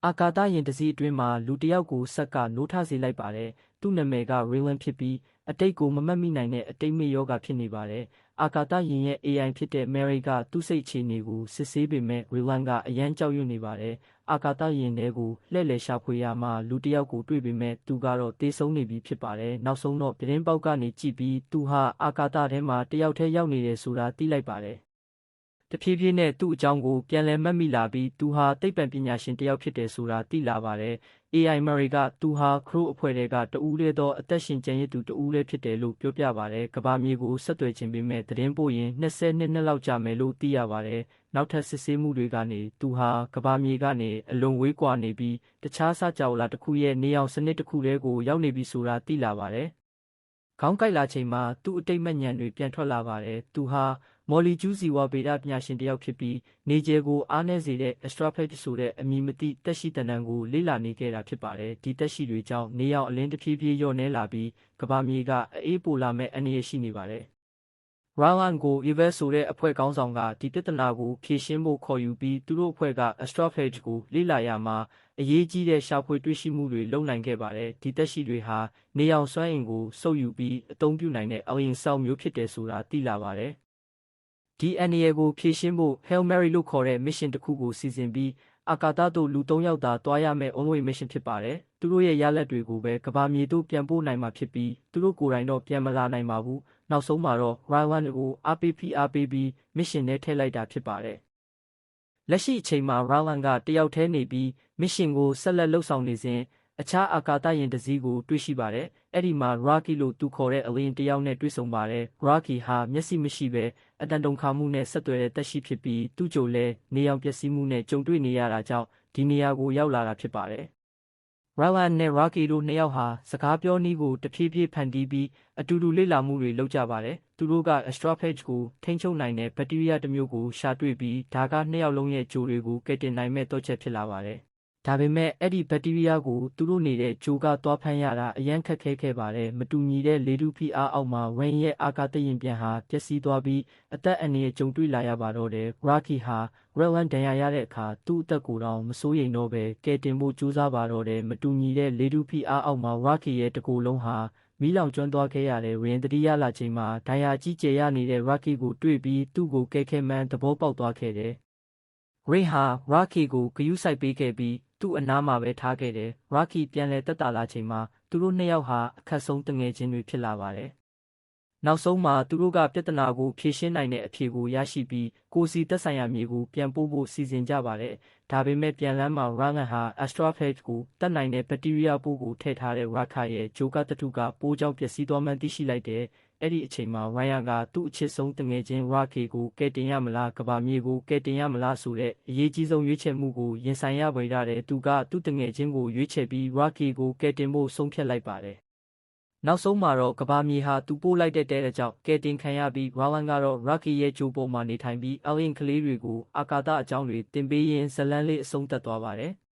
အာကာသယာဉ်တစ်စီးအတွင်းမှာလူတစ်ယောက်ကိုဆက်ကနိုးထစေလိုက်ပါတယ်။သူ့နာမည်က Raylan ဖြစ်ပြီးအတိတ်ကိုမမှတ်မိနိုင်တဲ့အတိတ်မေ့ရောဂါဖြစ်နေပါတယ်။အာကာသယာဉ်ရဲ့ AI ဖြစ်တဲ့ Mary ကသူ့စိတ်အခြေအနေကိုစစ်ဆေးပေမဲ့ Raylan ကအယမ်းကြောက်ရွံ့နေပါတယ်။အာကာသယာဉ်ထဲကိုလှည့်လည်ရှာဖွေရမှာလူတစ်ယောက်ကိုတွေ့ပေမဲ့သူကတော့သေဆုံးနေပြီဖြစ်ပါတယ်။နောက်ဆုံးတော့ပြတင်းပေါက်ကနေကြည့်ပြီးသူဟာအာကာသထဲမှာတစ်ယောက်တည်းရောက်နေတယ်ဆိုတာသိလိုက်ပါတယ်။တဖြည်းဖြည်းနဲ့သူ့အကြောင်းကိုပြန်လည်မှတ်မိလာပြီးသူဟာသိပ္ပံပညာရှင်တစ်ယောက်ဖြစ်တယ်ဆိုတာသိလာပါတယ်။ AI Mary ကသူဟာ Crow အဖွဲ့ထဲကတဦးတည်းသောအသက်ရှင်ကျန်ရစ်သူတဦးလည်းဖြစ်တယ်လို့ပြောပြပါတယ်။ကမ္ဘာမြေကိုဆက်သွယ်ခြင်းပေမဲ့သတင်းပို့ရင်20နှစ်လောက်ကြာမယ်လို့သိရပါတယ်။နောက်ထပ်စစ်ဆေးမှုတွေကနေသူဟာကမ္ဘာမြေကနေအလွန်ဝေးကွာနေပြီးတခြားစကြဝဠာတစ်ခုရဲ့နေအောင်စနစ်တစ်ခုတည်းကိုရောက်နေပြီဆိုတာသိလာပါတယ်။ခေါင်းကိုက်လာချိန်မှာသူ့အတိတ်မဉဏ်တွေပြန်ထွက်လာပါတယ်။သူဟာမော်လီကျူးဇီဝဗေဒပညာရှင်တစ်ယောက်ဖြစ်ပြီးနေကျယ်ကိုအားနည်းစေတဲ့ Astrofage ဆိုတဲ့အမည်မသိသက်ရှိသဏ္ဍာန်ကိုလေ့လာနေခဲ့တာဖြစ်ပါတယ်။ဒီသက်ရှိတွေကြောင့်နေရောင်အလင်းတဖြည်းဖြည်းလျော့နည်းလာပြီးကမ္ဘာမြေကအေးပိုလာမဲ့အန္တရာယ်ရှိနေပါတယ်။ Raylan ကို Evers ဆိုတဲ့အဖွဲ့ခေါင်းဆောင်ကဒီပြဿနာကိုဖြေရှင်းဖို့ခေါ်ယူပြီးသူတို့အဖွဲ့က Astrofage ကိုလေ့လာရမှာအရေးကြီးတဲ့ရှာဖွေတွေ့ရှိမှုတွေလုပ်နိုင်ခဲ့ပါတယ်။ဒီသက်ရှိတွေဟာနေရောင်စွမ်းအင်ကိုစုပ်ယူပြီးအသုံးပြုနိုင်တဲ့ alien cell မျိုးဖြစ်တယ်ဆိုတာသိလာပါတယ်။ဒီအန္တရာယ်ကိုဖြေရှင်းဖို့ Hail Mary လို့ခေါ်တဲ့ mission တစ်ခုကိုစီစဉ်ပြီးအာကာသသို့လူ3ယောက်သာသွားရမယ့် on-way mission ဖြစ်ပါတယ်။သူတို့ရဲ့ရလဒ်တွေကိုပဲကမ္ဘာမြေသို့ပြန်ပို့နိုင်မှာဖြစ်ပြီးသူတို့ကိုယ်တိုင်တော့ပြန်မလာနိုင်ပါဘူး။နောက်ဆုံးမှာတော့ Raylan ကိုအားပေးပြီး mission နဲ့ထည့်လိုက်တာဖြစ်ပါတယ်။လက်ရှိအချိန်မှာ Raylan ကတယောက်တည်းနေပြီး mission ကိုဆက်လက်လုပ်ဆောင်နေစဉ်အခြားအာကာသယာဉ်တစ်စီးကိုတွေ့ရှိပါတယ်။အဲ့ဒီမှာ Rocky လို့သူခေါ်တဲ့ alien တစ်ယောက်နဲ့တွေ့ဆုံပါတယ်။ Rocky ဟာမျက်စိမရှိဘဲအတန်တုန်ခါမှုနဲ့ဆက်သွယ်တဲ့သက်ရှိဖြစ်ပြီးသူ့ကြိုလည်းနေရောင်ပျက်စီးမှုနဲ့ကြုံတွေ့နေရတာကြောင့်ဒီနေရာကိုရောက်လာတာဖြစ်ပါတယ်။ Raylan နဲ့ Rocky တို့နှစ်ယောက်ဟာစကားပြောနည်းကိုတဖြည်းဖြည်းဖန်တီးပြီးအတူတူလေ့လာမှုတွေလုပ်ကြပါတယ်။သူတို့က Astrofage ကိုထိန်းချုပ်နိုင်တဲ့ဘက်တီးရီးယားတစ်မျိုးကိုရှာတွေ့ပြီးဒါကနှစ်ယောက်လုံးရဲ့ကြိုတွေကိုကယ်တင်နိုင်မဲ့တော့ချက်ဖြစ်လာပါတယ်။ဒါပေမဲ့အဲ့ဒီဘက်တီးရီးယားကိုသူတို့နေတဲ့ဂျိုကသွားဖမ်းရတာအရန်ခက်ခဲခဲ့ပါတယ်။မတူညီတဲ့လေထုဖိအားအောက်မှာ Wayne ရဲ့အာကာသယာဉ်ပြန်ဟာပျက်စီးသွားပြီးအသက်အန္တရာယ်ကြုံတွေ့လာရပါတော့တယ်။ Rocky ဟာ Raylan ဒဏ်ရာရတဲ့အခါသူ့အသက်ကိုတောင်မစိုးရိမ်တော့ဘဲကယ်တင်ဖို့ကြိုးစားပါတော့တယ်။မတူညီတဲ့လေထုဖိအားအောက်မှာ Rocky ရဲ့တကိုယ်လုံးဟာမီးလောင်ကျွမ်းသွားခဲ့ရတယ်။ Ryan တတိယလာချိန်မှာဒဏ်ရာကြီးကျယ်ရနေတဲ့ Rocky ကိုတွေ့ပြီးသူ့ကိုကယ်ခဲ့မှန်းသဘောပေါက်သွားခဲ့တယ်။ Ray ဟာ Rocky ကိုဂရုစိုက်ပေးခဲ့ပြီးသူ့အနားမှာပဲထားခဲ့တယ်။ Rocky ပြန်လည်သက်သာလာချိန်မှာသူတို့နှစ်ယောက်ဟာအခက်ဆုံးတငယ်ချင်းတွေဖြစ်လာပါတယ်။နောက်ဆုံးမှာသူတို့ကပြဿနာကိုဖြေရှင်းနိုင်တဲ့အဖြေကိုရရှိပြီးကိုစီသက်ဆိုင်ရာမြေကိုပြန်ပို့ဖို့စီစဉ်ကြပါတယ်။ဒါပေမဲ့ပြန်လမ်းမှာ Raylan ဟာ Astrofage ကိုတတ်နိုင်တဲ့ဘက်တီးရီးယားပိုးကိုထည့်ထားတဲ့ Rocky ရဲ့ဂျိုကသတ္တုကပိုးကြောင့်ပျက်စီးသွားမှန်းသိရှိလိုက်တယ်။အဲ့ဒီအချိန်မှာ Ryan ကသူ့အချစ်ဆုံးတငယ်ချင်း Rocky ကိုကယ်တင်ရမလားကမ္ဘာမြေကိုကယ်တင်ရမလားဆိုတဲ့အရေးကြီးဆုံးရွေးချယ်မှုကိုရင်ဆိုင်ရပွေရတယ်။သူကသူ့တငယ်ချင်းကိုရွေးချယ်ပြီး Rocky ကိုကယ်တင်ဖို့ဆုံးဖြတ်လိုက်ပါတယ်။နောက်ဆုံးမှာတော့ကမ္ဘာမြေဟာသူပို့လိုက်တဲ့တဲကြောင့်ကယ်တင်ခံရပြီး Raylan ကတော့ Rocky ရဲ့ဂျိုပေါ်မှာနေထိုင်ပြီး alien ကလေးတွေကိုအာကာသအကြောင်းတွေသင်ပေးရင်းဇာတ်လမ်းလေးအဆုံးသတ်သွားပါတယ်။